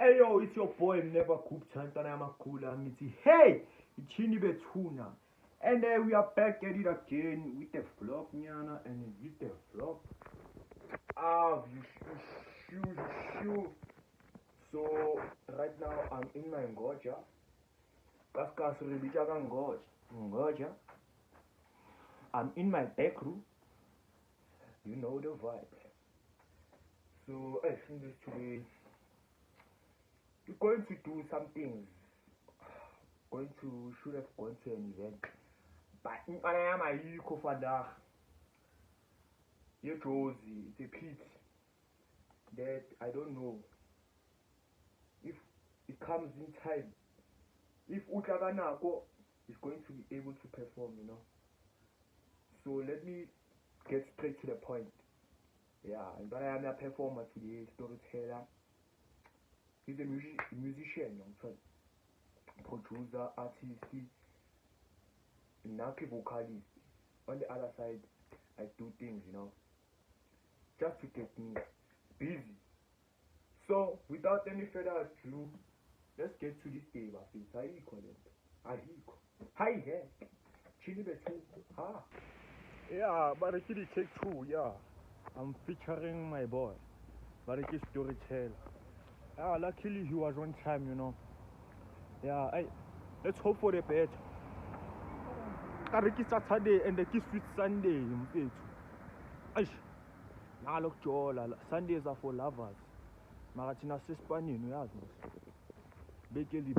Hey yo, it's your boy Never Coop Chantana Yamakula Miti. Hey, it's Chini Betuna. And we are back at it again with the vlog, Nyana, and with the vlog. You. So, right now I'm in my Ngoja. Kaskas Ribijaga Ngoja. I'm in my back room. You know the vibe. So, I think this today. We're going to do something. Should have gone to an event. But I am a Yiko Fada. Your Josie, it's a pit that I don't know if it comes in time. If Utaganako is going to be able to perform, So let me get straight to the point. Yeah, but I am a performer today, storyteller. He's a musician, producer, artist, Naki vocalist. On the other side, I do things, just to get me busy. So, without any further ado, let's get to this day. Hi, yeah. Chini Betu. Yeah, but it's take two, yeah. I'm featuring my boy. But it's storyteller. Yeah, luckily he was on time, Yeah, let's hope for the best. Kariki Saturday and the kiss with Sunday. Aish, now look, Sundays are for lovers. Maratina Sespani, no, Bakely.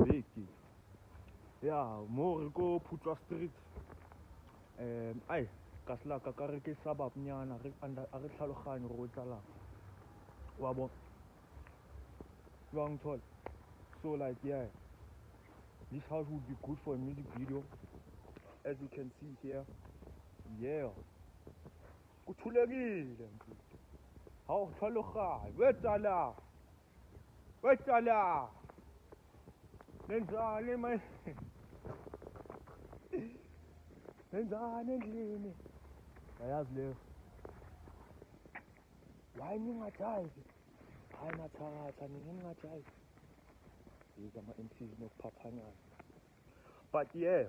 Yeah, more go put a street. Kasla Kakariki Sabab Nyana, Aritalohan, Rotala. Wabo. Long tall. So, like, yeah. This house would be good for a music video, as you can see here. Yeah. Kuthulekile. Hawu thaloga. Wetala. Nenzani my. Nenzani endlini. Ayazi leyo. Hayi ningajayi. Hayi nathakatha ningajayi. Yiza ama-MCs nokuphaphanyana. But yeah.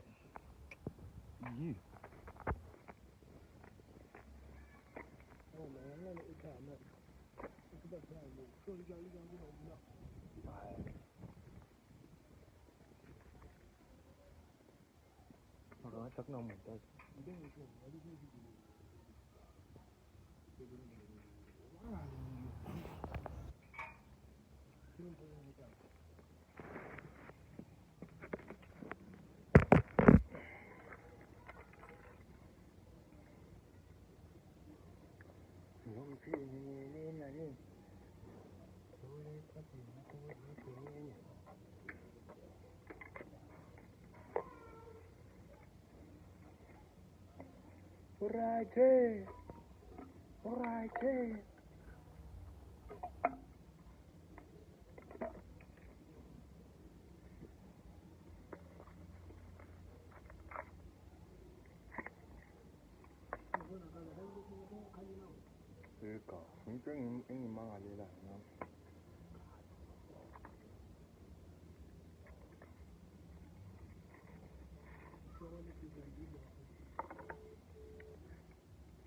Alright, hey.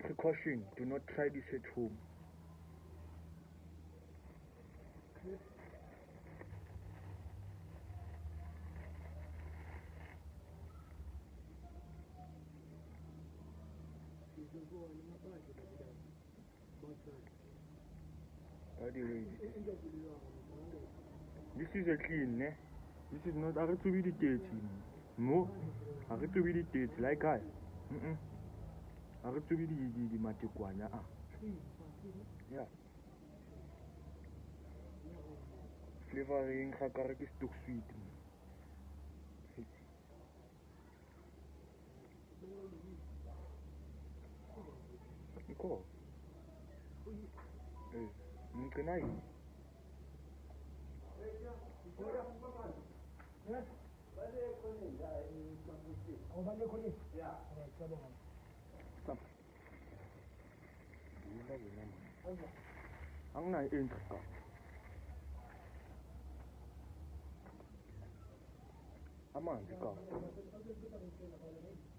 Precaution, do not try this at home. This is a clean, eh? This is not a to be the dirty. No, a to be the dirty like I. A to be the Matikwana. Yeah. Flavoring Hakaraki is too sweet. Go. Can I? Ang nai-ink ka. amanzi ka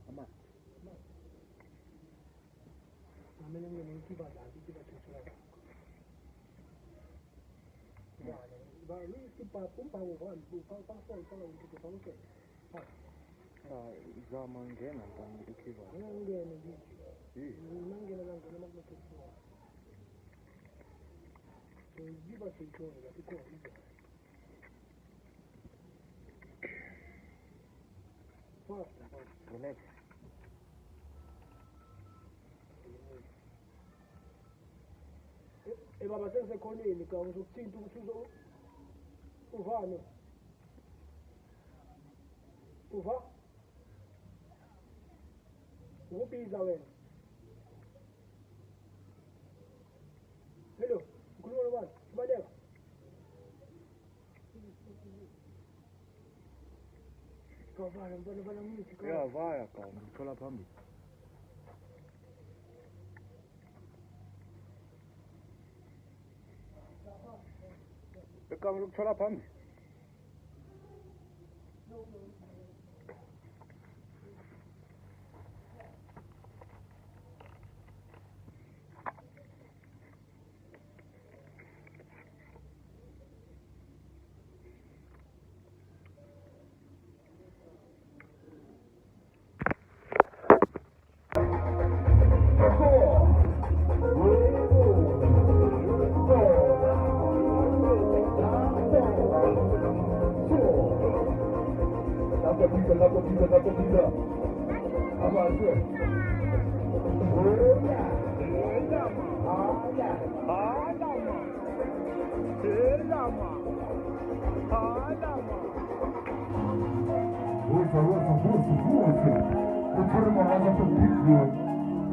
amanzi zama ngena ntani ikhiva relax. Baba sengisekhoneni ka ngizokuthinta ukuthi uvane uva ukubiza wena hello ukhuluma nobani sibaleka kavala mntwana bana muthi ka ya vaya ka ngithola phambili ekamela ukuthola phambili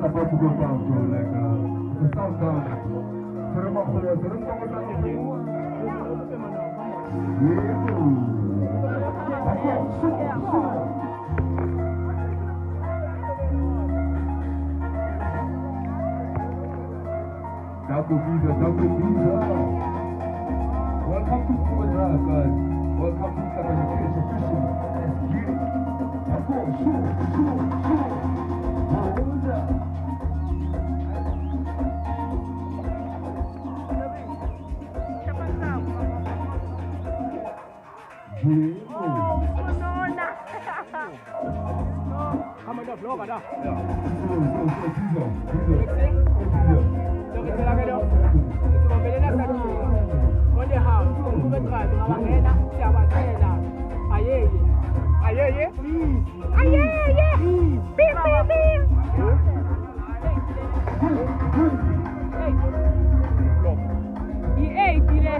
about to go down to like the south down. Double visa. Welcome to Cuba Drive, guys. Welcome to Communication Fishing. Let's get it. Let's go. Shoot. Hold up. Kamu dah vlog ada? Ya. Itu mobilnya tadi. Onde hao, kume drive ngabangena siyabatshela. Ayeye. Bing. Hey. Ile.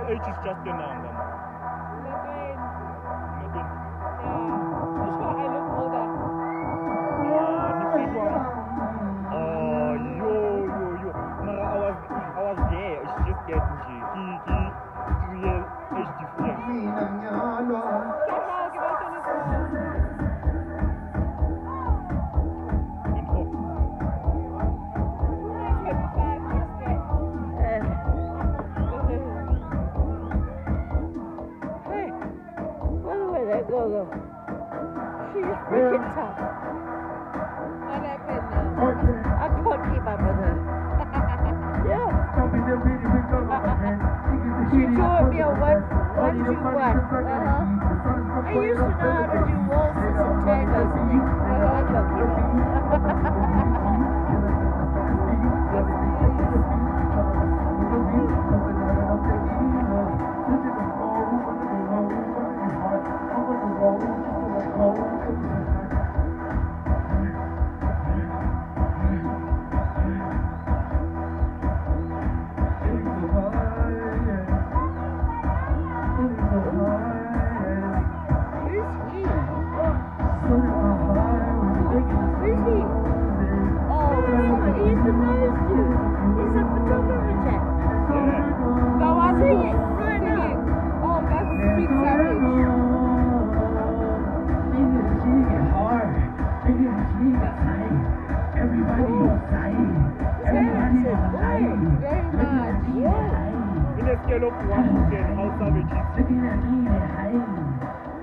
Age is just a number. I was there. It's just getting real age difference. Go. She's freaking tough. What happened now? I can't keep up with her. Yeah. She told me what you want. I used to know how to do waltzes and tangos and things. I can't keep Scale of 1 to 10, how savage is it?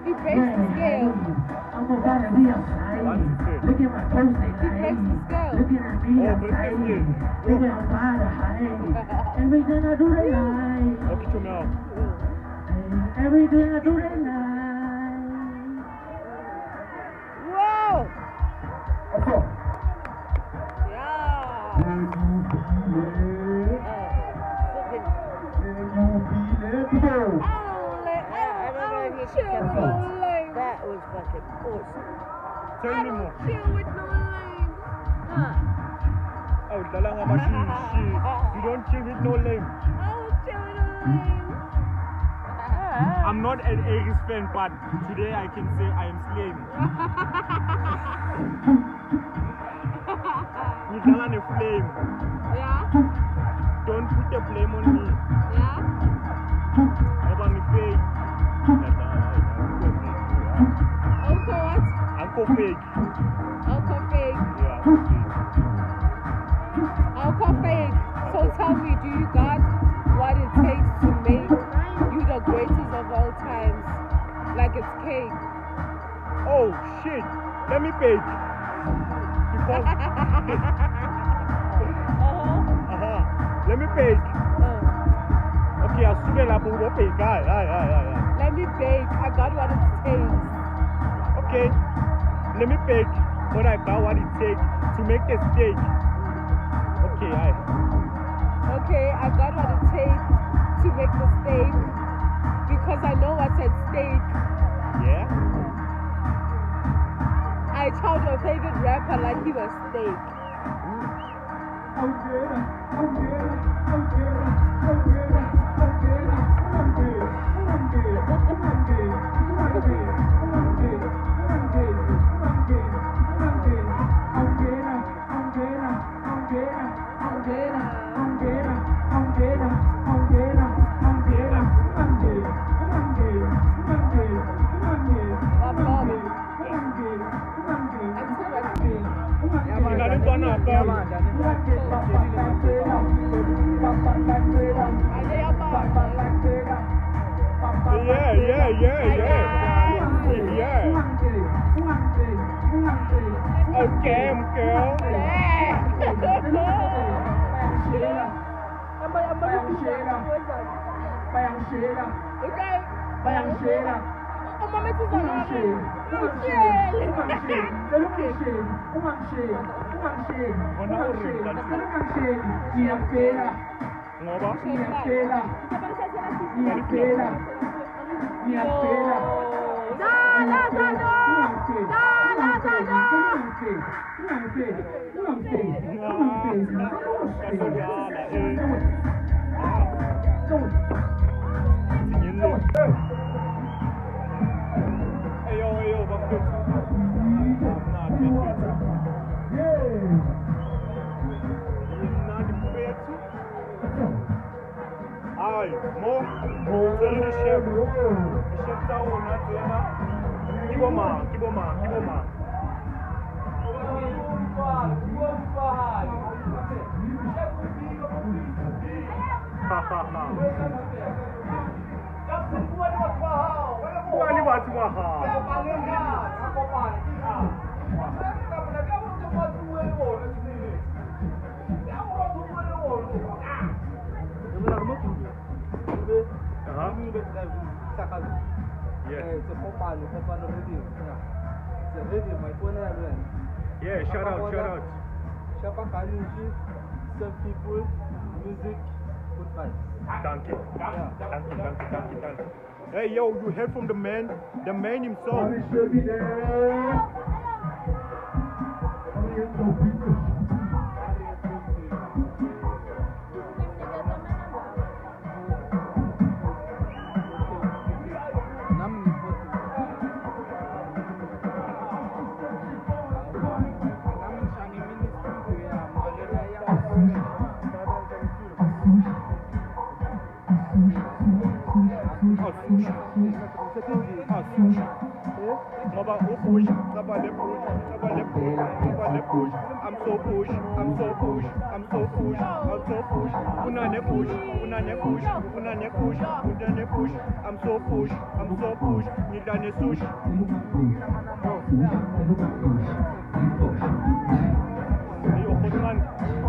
He breaks the scale. I'm about to be outside. Look at my birthday. He breaks the scale. Look at me outside. Look at I'm by the high. Everything I do they like. Okay, to now. Everything I do they like. Whoa! Okay. Yeah. That was fucking awesome. Tell me more. Chill with no lame. Oh, Dalanga machine. You don't chill with no lame. I don't chill with no lame. I'm not an Aries fan, but today I can say I am slave. You don't a flame. Yeah? Don't put the blame on me. Yeah? About me fake. Uncle what? Uncle fake. Uncle fake. Yeah, Uncle fake. Uncle fake. So tell me, do you got what it takes to make you the greatest of all times? Like it's cake. Oh shit. Let me bake. Because let me bake. Okay, I'll soon up over bake. Let me bake. I got what it takes. Okay. Let me bake. But I got what it takes to make the steak. Okay, Okay, I got what it takes to make the steak because I know what's at stake. Yeah? I told your favorite rapper like he was steak. Oh yeah. Yeah, shout out. Some people, music, good vibes. Thank you. Hey, yo, you heard from the man himself.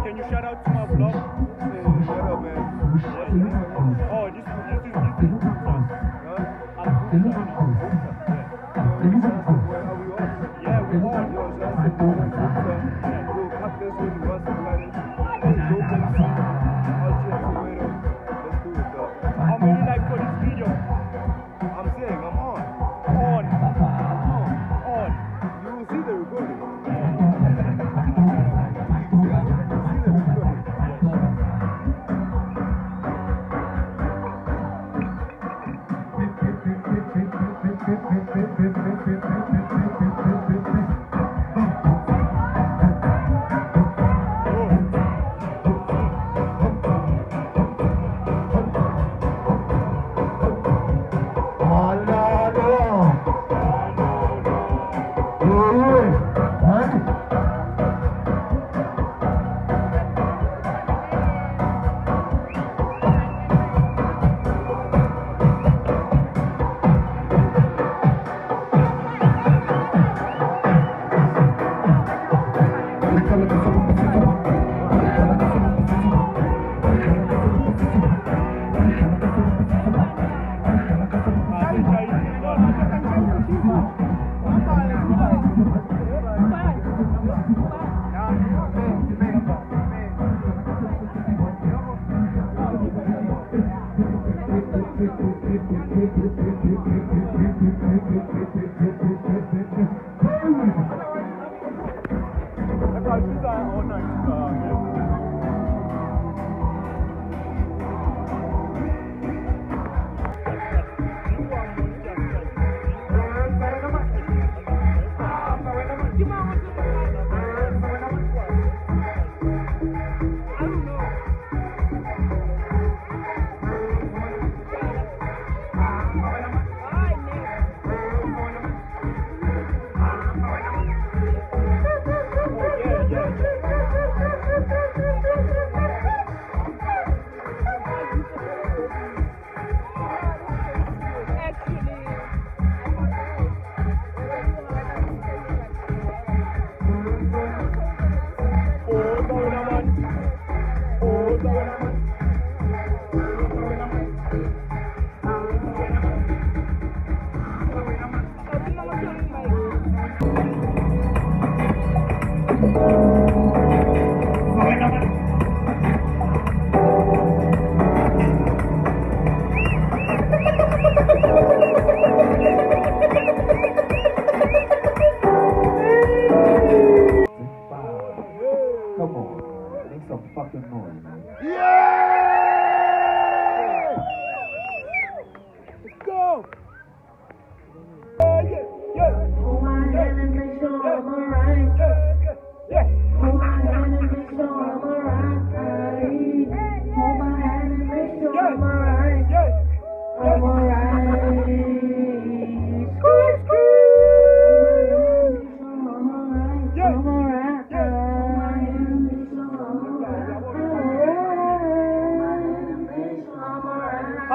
Can you shout out to my vlog? Shut up, man. Oh, this is yeah, we on. How many likes for this video? I'm saying I'm on. On. You will see the recording.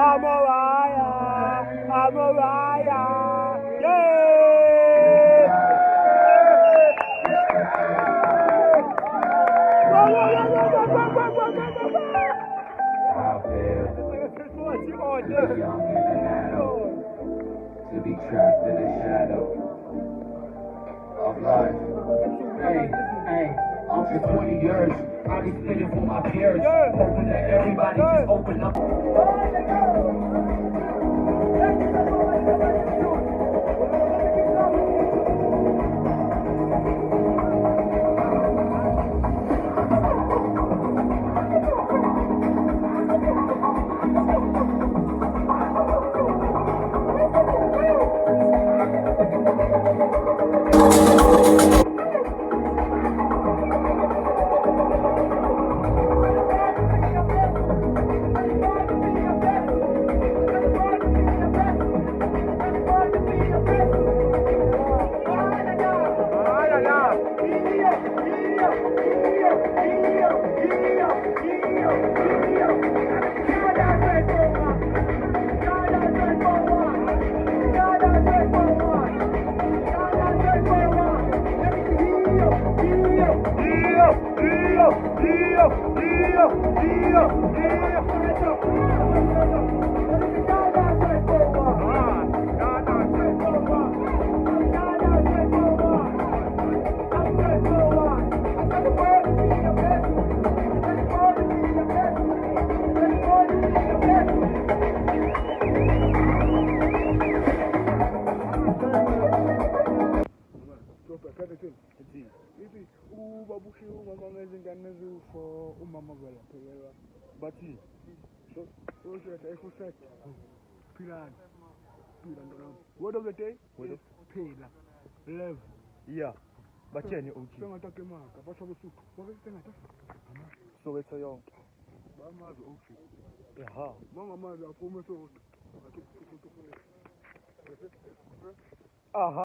I'm alright. I'm alright. Yeah. To be trapped in the shadow of life. Hey, after 20 years, I be spitting for my peers, hoping that everybody just open up. Word of the day? Paid. Lev. Yeah. But yeah, you okay. So it's a young. Yeah. Aha.